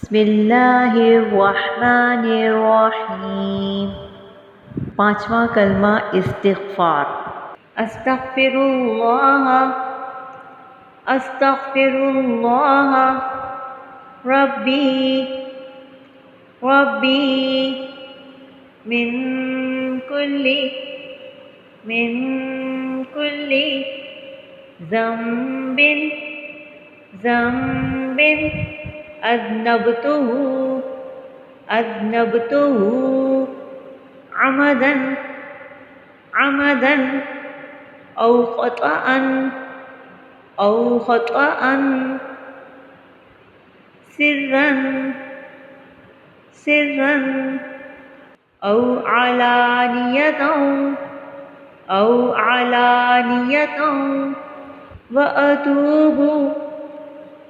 بسم اللہ الرحمن الرحیم۔ پانچواں کلمہ استغفار۔ استغفر اللہ، استغفر اللہ، ربی ربی، من کل ذنب ذنب اذنبته عمدا او خطأ سرا او علانیة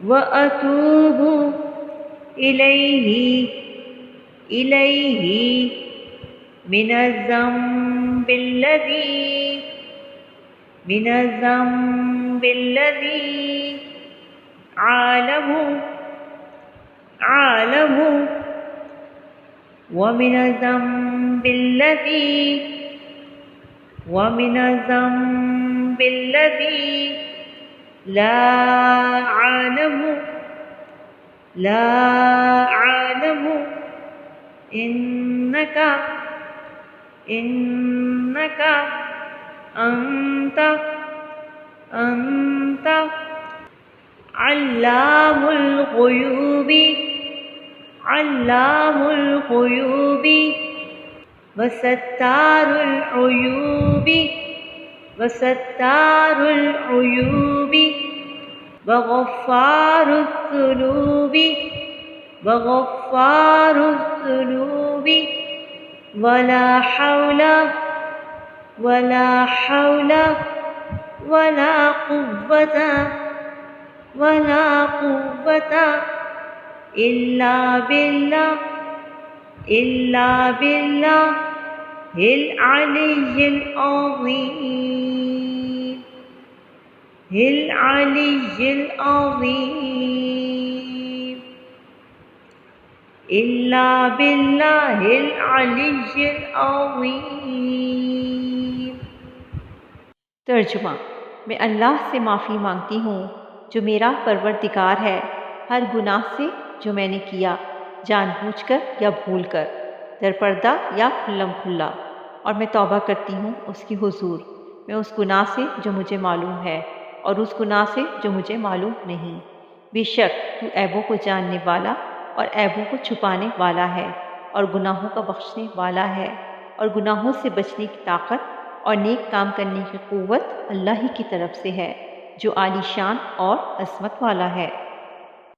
وأتوب إليه من الذنب الذي عالم ومن الذنب الذي لا أعلم إنك أنت علام الغيوب وستار العيوب وغفار الذنوب ولا حول ولا قوة إلا بالله العلي العظيم إلا بالله العلي العظيم۔ ترجمہ: میں اللہ سے معافی مانگتی ہوں جو میرا پروردگار ہے ہر گناہ سے جو میں نے کیا، جان بوجھ کر یا بھول کر، در پردہ یا کھلم کھلا، اور میں توبہ کرتی ہوں اس کی حضور میں اس گناہ سے جو مجھے معلوم ہے اور اس گناہ سے جو مجھے معلوم نہیں۔ بے شک تو عیبوں کو جاننے والا اور عیبوں کو چھپانے والا ہے، اور گناہوں کا بخشنے والا ہے، اور گناہوں سے بچنے کی طاقت اور نیک کام کرنے کی قوت اللہ ہی کی طرف سے ہے جو عالی شان اور عظمت والا ہے۔